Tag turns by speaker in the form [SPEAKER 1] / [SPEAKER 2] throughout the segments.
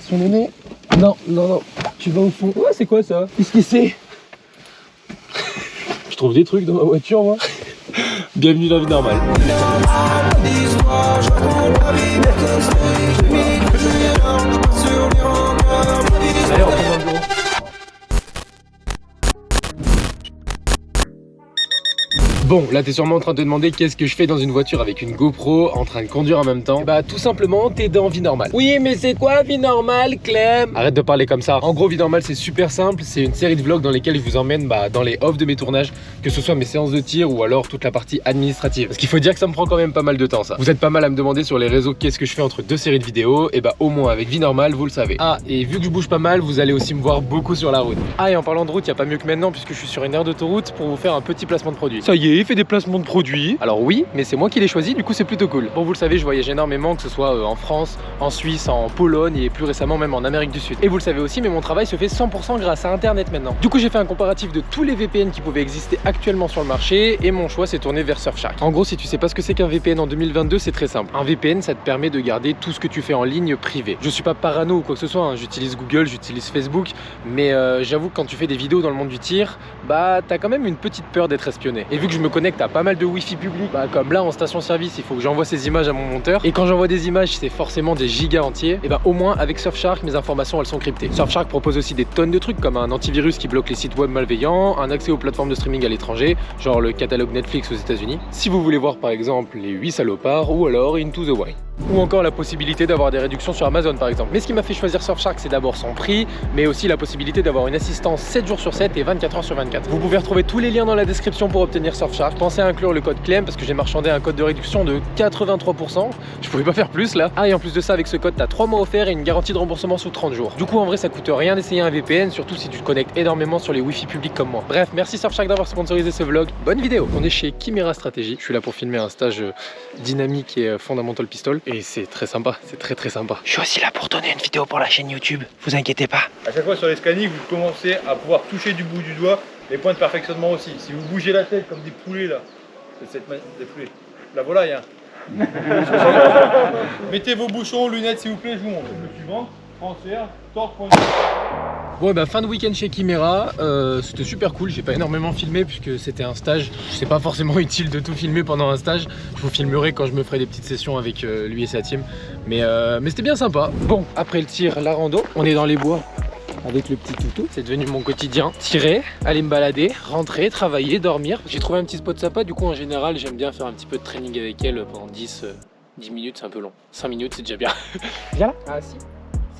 [SPEAKER 1] Attention Néné. Non, non, non. Tu vas au fond. Ouais, c'est quoi ça? Qu'est-ce que c'est? Je trouve des trucs dans ma voiture, moi. Bienvenue dans la vie normale. Allez, on retourne dans le bureau. Bon, là t'es sûrement en train de te demander qu'est-ce que je fais dans une voiture avec une GoPro en train de conduire en même temps. Bah tout simplement t'es dans Vie Normale. Oui mais c'est quoi Vie Normale, Clem? Arrête de parler comme ça. En gros Vie Normale c'est super simple, c'est une série de vlogs dans lesquels je vous emmène dans les off de mes tournages, que ce soit mes séances de tir ou alors toute la partie administrative. Parce qu'il faut dire que ça me prend quand même pas mal de temps ça. Vous êtes pas mal à me demander sur les réseaux qu'est-ce que je fais entre deux séries de vidéos, et bah au moins avec Vie Normale vous le savez. Ah et vu que je bouge pas mal, vous allez aussi me voir beaucoup sur la route. Ah et en parlant de route, y a pas mieux que maintenant puisque je suis sur une aire d'autoroute pour vous faire un petit placement de produit. Ça y est, il fait des placements de produits. Alors oui, mais c'est moi qui l'ai choisi, du coup c'est plutôt cool. Bon vous le savez, je voyage énormément, que ce soit en France, en Suisse, en Pologne et plus récemment même en Amérique du Sud. Et vous le savez aussi, mais mon travail se fait 100% grâce à Internet maintenant. Du coup j'ai fait un comparatif de tous les VPN qui pouvaient exister actuellement sur le marché et mon choix s'est tourné vers Surfshark. En gros si tu sais pas ce que c'est qu'un VPN en 2022, c'est très simple. Un VPN ça te permet de garder tout ce que tu fais en ligne privé. Je suis pas parano ou quoi que ce soit, hein. J'utilise Google, j'utilise Facebook, mais j'avoue que quand tu fais des vidéos dans le monde du tir, bah t'as quand même une petite peur d'être espionné. Et vu que je me connecte à pas mal de Wi-Fi public, comme là en station-service, il faut que j'envoie ces images à mon monteur. Et quand j'envoie des images, c'est forcément des gigas entiers. Et bah au moins avec Surfshark, mes informations elles sont cryptées. Surfshark propose aussi des tonnes de trucs comme un antivirus qui bloque les sites web malveillants, un accès aux plateformes de streaming à l'étranger, genre le catalogue Netflix aux États-Unis. Si vous voulez voir par exemple les 8 salopards ou alors Into the Wild. Ou encore la possibilité d'avoir des réductions sur Amazon par exemple. Mais ce qui m'a fait choisir Surfshark, c'est d'abord son prix, mais aussi la possibilité d'avoir une assistance 7 jours sur 7 et 24 heures sur 24. Vous pouvez retrouver tous les liens dans la description pour obtenir Surfshark. Pensez à inclure le code Clem parce que j'ai marchandé un code de réduction de 83%. Je pouvais pas faire plus là. Ah et en plus de ça, avec ce code, t'as 3 mois offerts et une garantie de remboursement sous 30 jours. Du coup en vrai ça coûte rien d'essayer un VPN, surtout si tu te connectes énormément sur les Wi-Fi publics comme moi. Bref, merci Surfshark d'avoir sponsorisé ce vlog. Bonne vidéo. On est chez Chimera Stratégie. Je suis là pour filmer un stage dynamique et Fundamental Pistol et c'est très sympa. C'est très très sympa. Je suis aussi là pour tourner une vidéo pour la chaîne YouTube, vous inquiétez pas.
[SPEAKER 2] À chaque fois sur les scannings, vous commencez à pouvoir toucher du bout du doigt les points de perfectionnement aussi. Si vous bougez la tête comme des poulets là, des poulets. La volaille hein. Mettez vos bouchons, lunettes s'il vous plaît, je vous montre. Le suivant, transfert, torque, point.
[SPEAKER 1] Bon bah fin de week-end chez Chimera, c'était super cool, j'ai pas énormément filmé puisque c'était un stage. C'est pas forcément utile de tout filmer pendant un stage, je vous filmerai quand je me ferai des petites sessions avec lui et sa team. Mais c'était bien sympa. Bon, après le tir, la rando, on est dans les bois avec le petit toutou. C'est devenu mon quotidien, tirer, aller me balader, rentrer, travailler, dormir. J'ai trouvé un petit spot sympa, du coup en général j'aime bien faire un petit peu de training avec elle pendant 10 minutes, c'est un peu long. 5 minutes c'est déjà bien. Viens là. Ah si,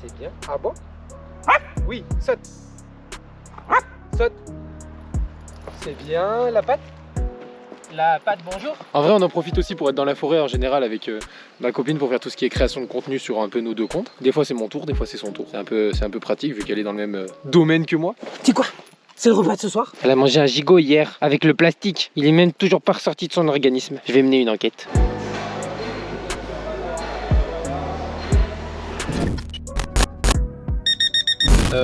[SPEAKER 1] c'est bien. Ah bon? Oui, saute. Saute. C'est bien. La patte? La patte, bonjour. En vrai, on en profite aussi pour être dans la forêt en général avec ma copine pour faire tout ce qui est création de contenu sur un peu nos deux comptes. Des fois, c'est mon tour, des fois, c'est son tour. C'est un peu pratique vu qu'elle est dans le même domaine que moi.
[SPEAKER 3] C'est quoi? C'est le repas de ce soir?
[SPEAKER 4] Elle a mangé un gigot hier avec le plastique. Il est même toujours pas ressorti de son organisme. Je vais mener une enquête.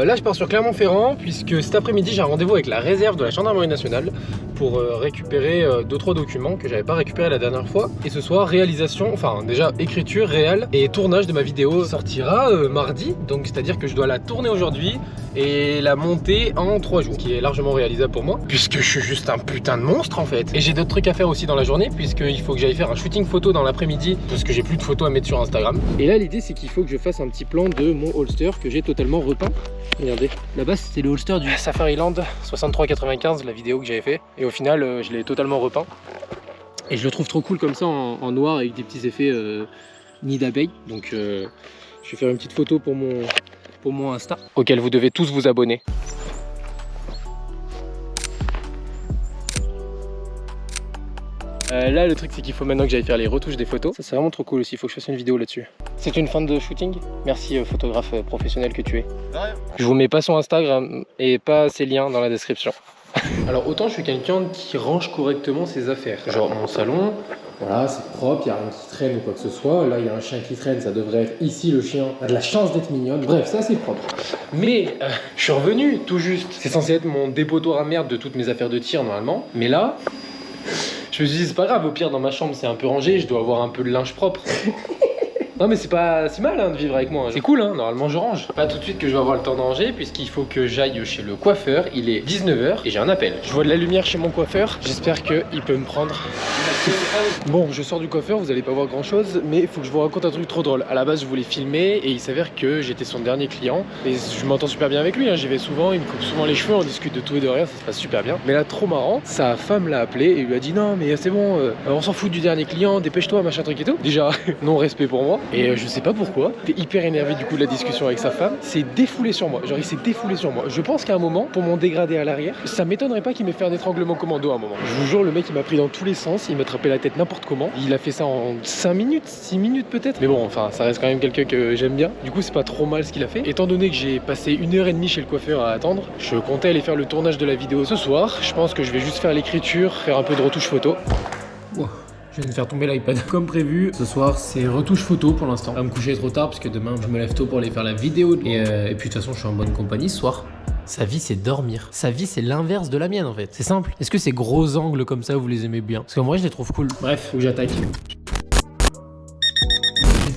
[SPEAKER 1] Là je pars sur Clermont-Ferrand puisque cet après-midi j'ai un rendez-vous avec la réserve de la gendarmerie nationale pour récupérer 2-3 documents que j'avais pas récupéré la dernière fois. Et ce soir réalisation, enfin déjà écriture réelle et tournage de ma vidéo sortira mardi. Donc c'est à dire que je dois la tourner aujourd'hui et la monter en 3 jours, qui est largement réalisable pour moi puisque je suis juste un putain de monstre en fait. Et j'ai d'autres trucs à faire aussi dans la journée puisqu'il faut que j'aille faire un shooting photo dans l'après-midi parce que j'ai plus de photos à mettre sur Instagram. Et là l'idée c'est qu'il faut que je fasse un petit plan de mon holster que j'ai totalement repeint. Regardez, là-bas c'était le holster du Safariland 63,95, la vidéo que j'avais fait. Et au final, je l'ai totalement repeint. Et je le trouve trop cool comme ça en noir avec des petits effets nid d'abeille. Donc je vais faire une petite photo pour mon Insta, auquel vous devez tous vous abonner. Là le truc c'est qu'il faut maintenant que j'aille faire les retouches des photos. Ça c'est vraiment trop cool aussi, il faut que je fasse une vidéo là-dessus. C'est une fin de shooting. Merci photographe professionnel que tu es. Je vous mets pas son Instagram et pas ses liens dans la description. Alors autant je suis quelqu'un qui range correctement ses affaires. Genre mon salon, voilà c'est propre, il n'y a rien qui traîne ou quoi que ce soit. Là il y a un chien qui traîne, ça devrait être ici, le chien a de la chance d'être mignonne. Bref, ça c'est propre. Mais je suis revenu tout juste. C'est censé être mon dépotoir à merde de toutes mes affaires de tir normalement. Mais là... je me suis dit c'est pas grave, au pire dans ma chambre c'est un peu rangé, je dois avoir un peu de linge propre. Non mais c'est pas si mal de vivre avec moi. C'est cool normalement je range. Pas tout de suite que je vais avoir le temps de ranger puisqu'il faut que j'aille chez le coiffeur. Il est 19h et j'ai un appel. Je vois de la lumière chez mon coiffeur. J'espère qu'il peut me prendre. Bon, je sors du coiffeur, vous allez pas voir grand chose, mais il faut que je vous raconte un truc trop drôle. À la base je voulais filmer et il s'avère que j'étais son dernier client. Et je m'entends super bien avec lui, j'y vais souvent, il me coupe souvent les cheveux, on discute de tout et de rien, ça se passe super bien. Mais là trop marrant, sa femme l'a appelé et lui a dit non mais c'est bon, on s'en fout du dernier client, dépêche-toi, machin truc et tout. Déjà, non respect pour moi. Et je sais pas pourquoi, t'es hyper énervé du coup de la discussion avec sa femme, s'est défoulé sur moi. Genre il s'est défoulé sur moi. Je pense qu'à un moment, pour m'en dégrader à l'arrière, ça m'étonnerait pas qu'il m'ait fait un étranglement commando à un moment. Je vous jure, le mec il m'a pris dans tous les sens, il m'a attrapé la tête n'importe comment. Il a fait ça en 5 minutes, 6 minutes peut-être. Mais bon, enfin, ça reste quand même quelqu'un que j'aime bien. Du coup, c'est pas trop mal ce qu'il a fait. Étant donné que j'ai passé 1h30 chez le coiffeur à attendre, je comptais aller faire le tournage de la vidéo ce soir. Je pense que je vais juste faire l'écriture, faire un peu de retouche photo. Wow. Je viens de faire tomber l'iPad. Comme prévu, ce soir c'est retouche photo pour l'instant. À me coucher trop tard parce que demain je me lève tôt pour aller faire la vidéo. Et puis de toute façon je suis en bonne compagnie ce soir. Sa vie c'est dormir. Sa vie c'est l'inverse de la mienne en fait. C'est simple. Est-ce que ces gros angles comme ça vous les aimez bien? Parce que moi je les trouve cool. Bref, faut que j'attaque.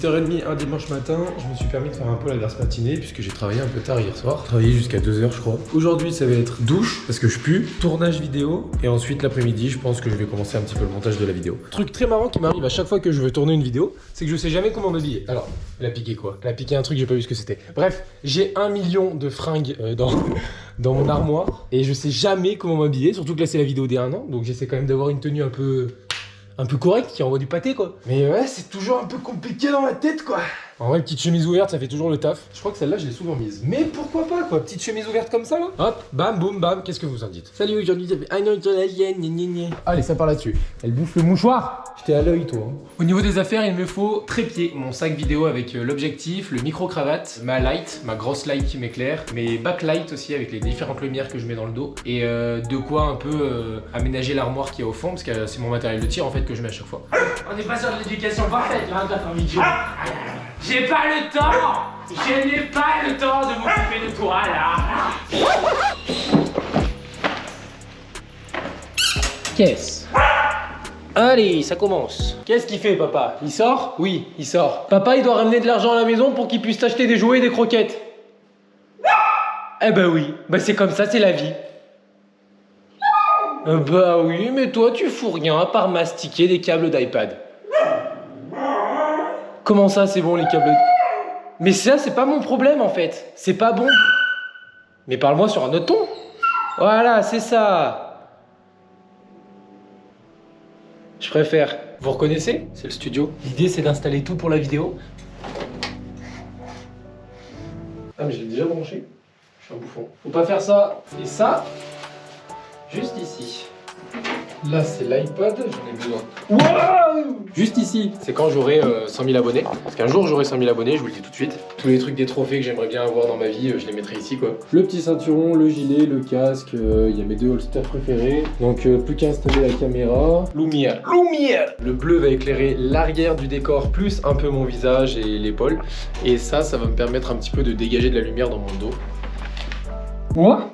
[SPEAKER 1] 8h30 un dimanche matin, je me suis permis de faire un peu la grasse matinée puisque j'ai travaillé un peu tard hier soir. J'ai travaillé jusqu'à 2h je crois. Aujourd'hui ça va être douche parce que je pue, tournage vidéo et ensuite l'après-midi je pense que je vais commencer un petit peu le montage de la vidéo. Truc très marrant qui m'arrive à chaque fois que je veux tourner une vidéo, c'est que je sais jamais comment m'habiller. Alors, elle a piqué quoi? Elle a piqué un truc, j'ai pas vu ce que c'était. Bref, j'ai 1 million de fringues dans mon armoire et je sais jamais comment m'habiller, surtout que là c'est la vidéo des 1 an, donc j'essaie quand même d'avoir une tenue un peu correct qui envoie du pâté quoi. Mais ouais, c'est toujours un peu compliqué dans ma tête quoi. En vrai, petite chemise ouverte, ça fait toujours le taf. Je crois que celle-là, je l'ai souvent mise. Mais pourquoi pas quoi, petite chemise ouverte comme ça là. Hop, bam, boum, bam, qu'est-ce que vous en dites? Salut, aujourd'hui ça fait un an de la hyène, allez, ça part là-dessus. Elle bouffe le mouchoir. J'étais à l'œil toi. Au niveau des affaires, il me faut trépied, mon sac vidéo avec l'objectif, le micro-cravate, ma light, ma grosse light qui m'éclaire, mes backlights aussi avec les différentes lumières que je mets dans le dos et de quoi un peu aménager l'armoire qui est au fond parce que c'est mon matériel de tir en fait que je mets à chaque fois. On n'est pas sur de l'éducation parfaite là, t'as vidéo. J'ai pas le temps! Je n'ai pas le temps de m'occuper de toi là! Qu'est-ce? Allez, ça commence. Qu'est-ce qu'il fait papa? Il sort? Oui, il sort. Papa il doit ramener de l'argent à la maison pour qu'il puisse t'acheter des jouets et des croquettes. Eh ben oui, bah c'est comme ça, c'est la vie. Bah oui, mais toi tu fous rien à part mastiquer des câbles d'iPad. Comment ça c'est bon les câbles? Mais ça c'est pas mon problème en fait. C'est pas bon. Mais parle-moi sur un autre ton. Voilà, c'est ça. Je préfère. Vous reconnaissez? C'est le studio. L'idée c'est d'installer tout pour la vidéo. Ah mais je l'ai déjà branché. Je suis un bouffon. Faut pas faire ça. Et ça, juste ici. Là c'est l'iPad, j'en ai besoin. Wow! Juste ici, c'est quand j'aurai 100 000 abonnés. Parce qu'un jour j'aurai 100 000 abonnés, je vous le dis tout de suite. Tous les trucs des trophées que j'aimerais bien avoir dans ma vie, je les mettrai ici quoi. Le petit ceinturon, le gilet, le casque, il y a mes 2 holsters préférés. Donc plus qu'à installer la caméra. Lumière. Le bleu va éclairer l'arrière du décor plus un peu mon visage et l'épaule. Et ça va me permettre un petit peu de dégager de la lumière dans mon dos. Moi?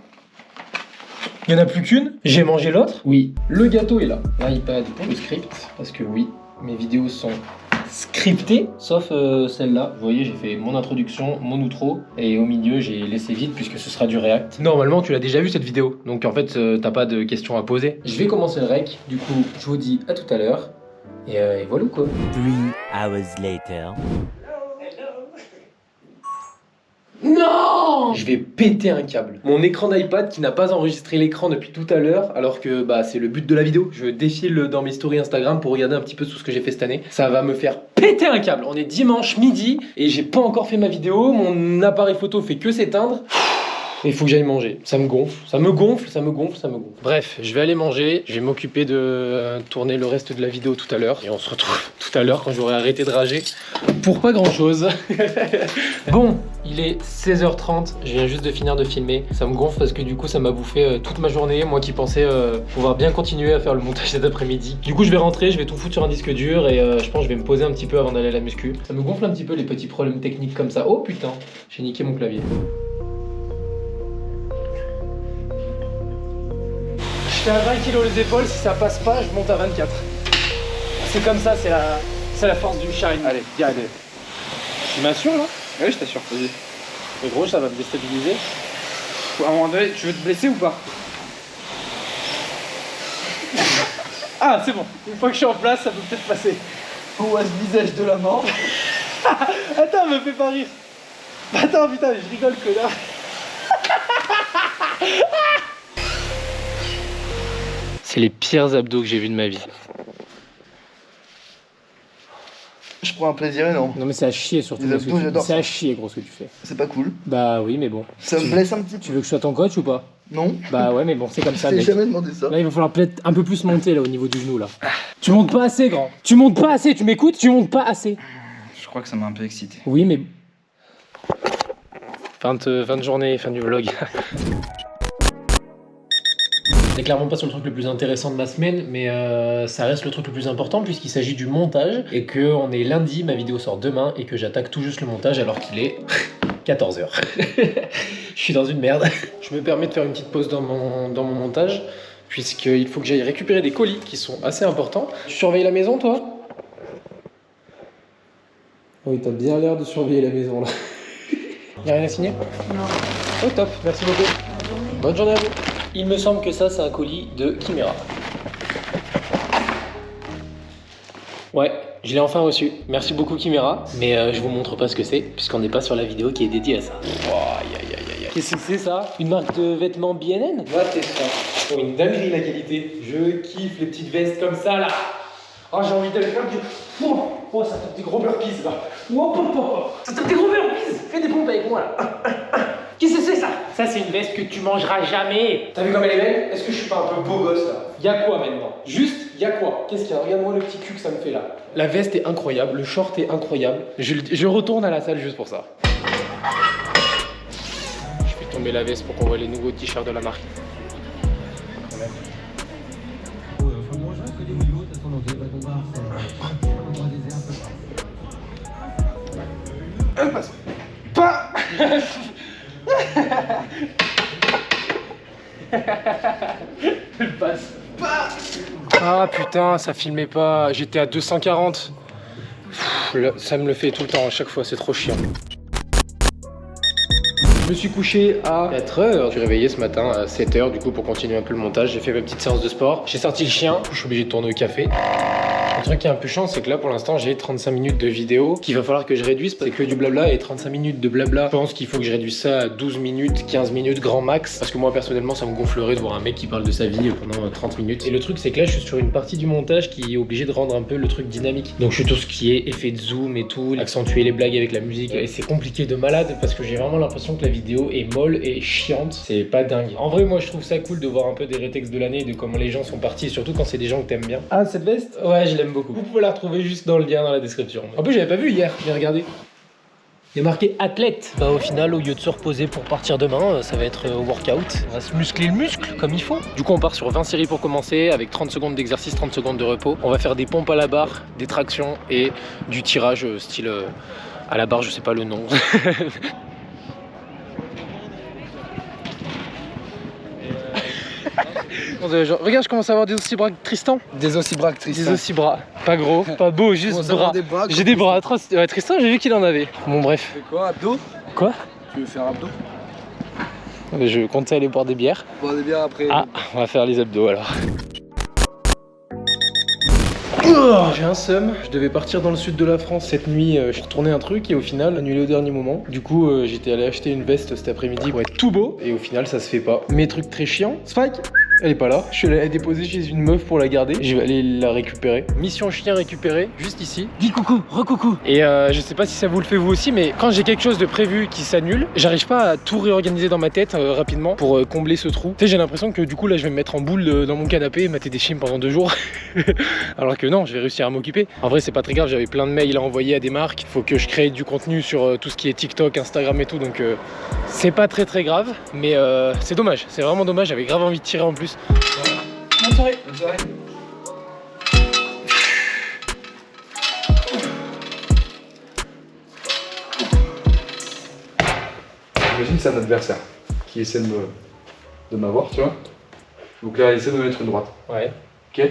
[SPEAKER 1] Il n'y en a plus qu'une. J'ai mangé l'autre. Oui. Le gâteau est là. L'iPad pour le script. Parce que oui, mes vidéos sont scriptées. Sauf celle-là. Vous voyez, j'ai fait mon introduction, mon outro. Et au milieu, j'ai laissé vide puisque ce sera du React. Normalement, tu l'as déjà vu cette vidéo. Donc en fait, t'as pas de questions à poser. Je vais commencer le rec. Du coup, je vous dis à tout à l'heure. Et voilà quoi.
[SPEAKER 5] 3 hours later.
[SPEAKER 1] Non! Je vais péter un câble. Mon écran d'iPad qui n'a pas enregistré l'écran depuis tout à l'heure, alors que bah c'est le but de la vidéo. Je défile dans mes stories Instagram pour regarder un petit peu tout ce que j'ai fait cette année. Ça va me faire péter un câble. On est dimanche midi et j'ai pas encore fait ma vidéo. Mon appareil photo fait que s'éteindre. Il faut que j'aille manger. Ça me gonfle. Bref, je vais aller manger. Je vais m'occuper de tourner le reste de la vidéo tout à l'heure. Et on se retrouve tout à l'heure quand j'aurai arrêté de rager. Pour pas grand chose. Bon, il est 16h30. Je viens juste de finir de filmer. Ça me gonfle parce que du coup, ça m'a bouffé toute ma journée. Moi qui pensais pouvoir bien continuer à faire le montage cet après-midi. Du coup, je vais rentrer. Je vais tout foutre sur un disque dur. Et je pense que je vais me poser un petit peu avant d'aller à la muscu. Ça me gonfle un petit peu les petits problèmes techniques comme ça. Oh putain, j'ai niqué mon clavier. J'étais à 20 kg les épaules, si ça passe pas, je monte à 24. C'est comme ça, c'est la force du shine. Allez, viens, allez.
[SPEAKER 4] Tu m'assures là?
[SPEAKER 6] Ouais, je t'assure, vas-y.
[SPEAKER 4] Mais gros, ça va me déstabiliser.
[SPEAKER 6] À un moment donné, tu veux te blesser ou pas?
[SPEAKER 4] Ah, c'est bon. Une fois que je suis en place, ça peut peut-être passer.
[SPEAKER 6] Oh, à ce visage de la mort.
[SPEAKER 4] Attends, me fais pas rire. Attends, putain, je rigole, connard. C'est les pires abdos que j'ai vus de ma vie.
[SPEAKER 6] Je prends un plaisir énorme.
[SPEAKER 3] Non mais c'est à chier surtout.
[SPEAKER 6] Les abdos, j'adore
[SPEAKER 3] C'est
[SPEAKER 6] ça.
[SPEAKER 3] à chier gros ce que tu fais.
[SPEAKER 6] C'est pas cool.
[SPEAKER 3] Bah oui mais bon.
[SPEAKER 6] Ça me blesse un petit
[SPEAKER 3] Tu
[SPEAKER 6] peu.
[SPEAKER 3] veux que je sois ton coach ou pas?
[SPEAKER 6] Non,
[SPEAKER 3] Bah ouais mais bon c'est comme
[SPEAKER 6] je
[SPEAKER 3] ça
[SPEAKER 6] t'ai
[SPEAKER 3] mec.
[SPEAKER 6] jamais demandé ça.
[SPEAKER 3] Là il va falloir peut-être un peu plus monter là au niveau du genou là. Tu montes pas assez grand. Tu montes pas assez, tu m'écoutes? Tu montes pas assez.
[SPEAKER 6] Je crois que ça m'a un peu excité.
[SPEAKER 3] Oui mais...
[SPEAKER 4] Fin de journée, fin du vlog.
[SPEAKER 1] C'est clairement pas sur le truc le plus intéressant de ma semaine, mais ça reste le truc le plus important puisqu'il s'agit du montage et que on est lundi, ma vidéo sort demain et que j'attaque tout juste le montage alors qu'il est 14h. Je suis dans une merde. Je me permets de faire une petite pause dans mon montage puisqu'il faut que j'aille récupérer des colis qui sont assez importants. Tu surveilles la maison toi? Oui, t'as bien l'air de surveiller la maison là. Y'a rien à signer?
[SPEAKER 7] Non.
[SPEAKER 1] Oh top, merci beaucoup. Bonne journée à vous. Il me semble que ça c'est un colis de Chimera. Ouais, je l'ai enfin reçu. Merci beaucoup Chimera, mais je vous montre pas ce que c'est puisqu'on n'est pas sur la vidéo qui est dédiée à ça. Wow, aïe aïe aïe aïe. Qu'est-ce que c'est ça? Une marque de vêtements BNN? Ouais, c'est ça. Oh, une dinguerie la qualité. Je kiffe les petites vestes comme ça là. Oh, j'ai envie de faire du... Oh, ça tape des gros burpees là. Ça tape des gros burpees. Fais des pompes avec moi là. Qu'est-ce que c'est ça? Ça c'est une veste que tu mangeras jamais. T'as vu comme elle est belle? Est-ce que je suis pas un peu beau gosse là? Y'a quoi maintenant? Juste, y'a quoi? Qu'est-ce qu'il y a? Regarde-moi le petit cul que ça me fait là. La veste est incroyable, le short est incroyable. Je retourne à la salle juste pour ça. Je fais tomber la veste pour qu'on voit les nouveaux t-shirts de la marque. Elle passe. Ah putain, ça filmait pas. J'étais à 240. Ça me le fait tout le temps, à chaque fois, c'est trop chiant. Je me suis couché à 4h. Je suis réveillé ce matin à 7h, du coup, pour continuer un peu le montage. J'ai fait ma petite séance de sport. J'ai sorti le chien. Je suis obligé de tourner au café. Le truc qui est un peu chiant, c'est que là pour l'instant j'ai 35 minutes de vidéo qu'il va falloir que je réduise parce que du blabla et 35 minutes de blabla. Je pense qu'il faut que je réduise ça à 12 minutes, 15 minutes grand max parce que moi personnellement ça me gonflerait de voir un mec qui parle de sa vie pendant 30 minutes. Et le truc c'est que là je suis sur une partie du montage qui est obligé de rendre un peu le truc dynamique. Donc je suis tout ce qui est effet de zoom et tout, accentuer les blagues avec la musique et c'est compliqué de malade parce que j'ai vraiment l'impression que la vidéo est molle et chiante. C'est pas dingue. En vrai moi je trouve ça cool de voir un peu des rétextes de l'année, de comment les gens sont partis et surtout quand c'est des gens que t'aimes bien. Ah cette veste? Ouais je l'aime beaucoup. Vous pouvez la retrouver juste dans le lien dans la description. En plus j'avais pas vu hier, j'ai regardé. Il y a marqué athlète. Bah au final au lieu de se reposer pour partir demain, ça va être workout. On va se muscler le muscle comme il faut. Du coup on part sur 20 séries pour commencer avec 30 secondes d'exercice, 30 secondes de repos. On va faire des pompes à la barre, des tractions et du tirage style à la barre, je sais pas le nom. Regarde, je commence à avoir des ossibras Tristan.
[SPEAKER 6] Des ossibras, Tristan.
[SPEAKER 1] Des ossibras. Pas gros, pas beau, juste bras. J'ai des bras atroces. Ouais, Tristan, j'ai vu qu'il en avait. Bon, bref.
[SPEAKER 6] Tu fais quoi, abdos?
[SPEAKER 1] Quoi?
[SPEAKER 6] Tu veux faire abdos?
[SPEAKER 1] Je comptais aller boire des bières.
[SPEAKER 6] Boire des bières après.
[SPEAKER 1] Ah, on va faire les abdos alors. J'ai un seum, je devais partir dans le sud de la France cette nuit, j'ai retourné un truc et au final annulé au dernier moment. Du coup j'étais allé acheter une veste cet après-midi pour être tout beau et au final ça se fait pas. Mais truc très chiant, Spike, elle est pas là. Je suis allé la déposer chez une meuf pour la garder. Je vais aller la récupérer. Mission chien récupérée, juste ici. Dis coucou, recoucou. Et je sais pas si ça vous le fait vous aussi, mais quand j'ai quelque chose de prévu qui s'annule, j'arrive pas à tout réorganiser dans ma tête rapidement pour combler ce trou. Tu sais, j'ai l'impression que du coup là je vais me mettre en boule dans mon canapé et mater des films pendant 2 jours. Alors que non, je vais réussir à m'occuper. En vrai c'est pas très grave, j'avais plein de mails à envoyer à des marques. Faut que je crée du contenu sur tout ce qui est TikTok, Instagram et tout, donc c'est pas très grave, mais c'est dommage, c'est vraiment dommage, j'avais grave envie de tirer en plus. Bonne soirée.
[SPEAKER 6] Bonne soirée. Imagine c'est un adversaire qui essaie de m'avoir, tu vois. Donc là il essaie de me mettre une droite.
[SPEAKER 1] Ouais,
[SPEAKER 6] Ok.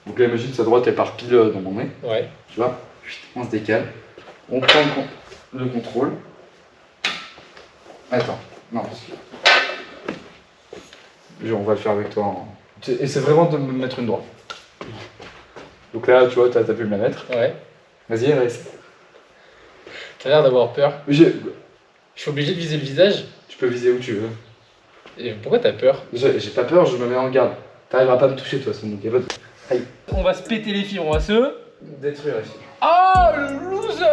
[SPEAKER 6] Donc là imagine sa droite elle part pile dans mon nez.
[SPEAKER 1] ouais.
[SPEAKER 6] Tu vois. On se décale. On prend le contrôle. Attends, non, parce que... On va le faire avec toi. Et c'est vraiment de me mettre une droite. Donc là, tu vois, t'as pu me la mettre.
[SPEAKER 3] Ouais.
[SPEAKER 6] Vas-y, reste.
[SPEAKER 3] T'as l'air d'avoir peur.
[SPEAKER 6] Je
[SPEAKER 3] suis obligé de viser le visage.
[SPEAKER 6] Tu peux viser où tu veux.
[SPEAKER 3] Et pourquoi t'as peur?
[SPEAKER 6] J'ai pas peur, je me mets en garde. T'arriveras pas à me toucher, toi, donc y a pas de... Aïe.
[SPEAKER 3] On va se péter les fibres, on va se...
[SPEAKER 6] Détruire ici.
[SPEAKER 3] Oh, le loser!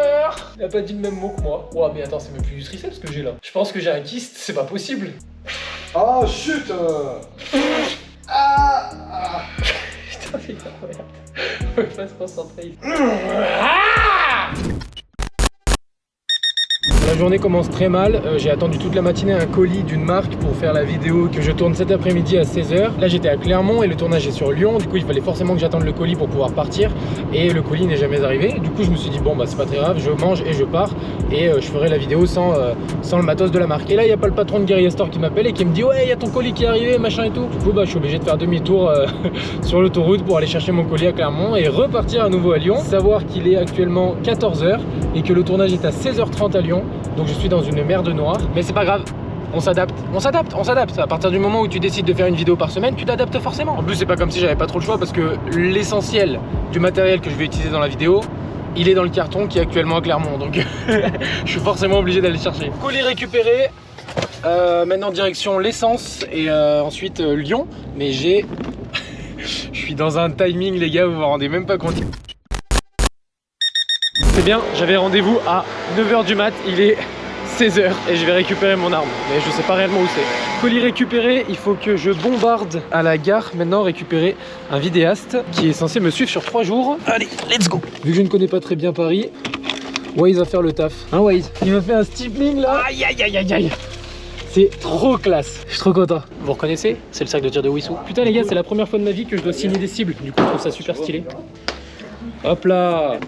[SPEAKER 3] Il a pas dit le même mot que moi. Ouais, mais attends, c'est même plus du triceps que j'ai là. Je pense que j'ai un kyste, c'est pas possible.
[SPEAKER 6] Oh, chut.
[SPEAKER 3] Putain, mais regarde. Faut pas se concentrer. La journée commence très mal, j'ai attendu toute la matinée un colis d'une marque pour faire la vidéo que je tourne cet après-midi à 16h. Là j'étais à Clermont et le tournage est sur Lyon, du coup il fallait forcément que j'attende le colis pour pouvoir partir et le colis n'est jamais arrivé. Du coup je me suis dit bon bah c'est pas très grave, je mange et je pars et je ferai la vidéo sans le matos de la marque. Et là il n'y a pas le patron de Guerilla Store qui m'appelle et qui me dit ouais il y a ton colis qui est arrivé machin et tout. Du coup bah je suis obligé de faire demi-tour sur l'autoroute pour aller chercher mon colis à Clermont et repartir à nouveau à Lyon. Savoir qu'il est actuellement 14h et que le tournage est à 16h30 à Lyon. Donc je suis dans une merde noire, mais c'est pas grave, on s'adapte, on s'adapte, on s'adapte. À partir du moment où tu décides de faire une vidéo par semaine, tu t'adaptes forcément. En plus c'est pas comme si j'avais pas trop le choix parce que l'essentiel du matériel que je vais utiliser dans la vidéo, il est dans le carton qui est actuellement à Clermont, donc je suis forcément obligé d'aller le chercher. Colis récupéré, maintenant direction l'essence et ensuite Lyon, mais j'ai... je suis dans un timing les gars, vous vous rendez même pas compte. C'est bien, j'avais rendez-vous à 9h du mat, il est 16h et je vais récupérer mon arme, mais je sais pas réellement où c'est. Colis récupéré, il faut que je bombarde à la gare maintenant, récupérer un vidéaste qui est censé me suivre sur 3 jours. Allez, let's go. Vu que je ne connais pas très bien Paris, Waze va faire le taf. Hein Waze? Il m'a fait un stippling là. Aïe aïe aïe aïe aïe. C'est trop classe, je suis trop content. Vous reconnaissez? C'est le sac de tir de Wissou. Putain les gars, c'est la première fois de ma vie que je dois signer des cibles, du coup je trouve ça super stylé. Hop là.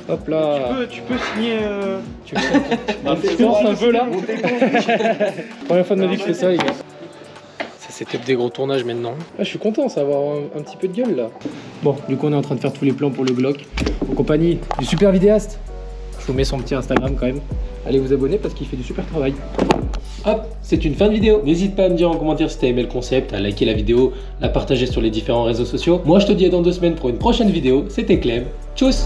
[SPEAKER 3] Hop là.
[SPEAKER 2] Tu peux signer.
[SPEAKER 3] Tu forces un peu là. Première fois de ma vie que je fais ça les gars. Ça c'était des gros tournages maintenant. Ah, je suis content, ça va avoir un petit peu de gueule là. Bon, du coup on est en train de faire tous les plans pour le Glock en compagnie du super vidéaste. Je vous mets son petit Instagram quand même. Allez vous abonner parce qu'il fait du super travail. Hop, c'est une fin de vidéo. N'hésite pas à me dire en commentaire si t'as aimé le concept, à liker la vidéo, la partager sur les différents réseaux sociaux. Moi je te dis à dans 2 semaines pour une prochaine vidéo. C'était Clem. Tchuss!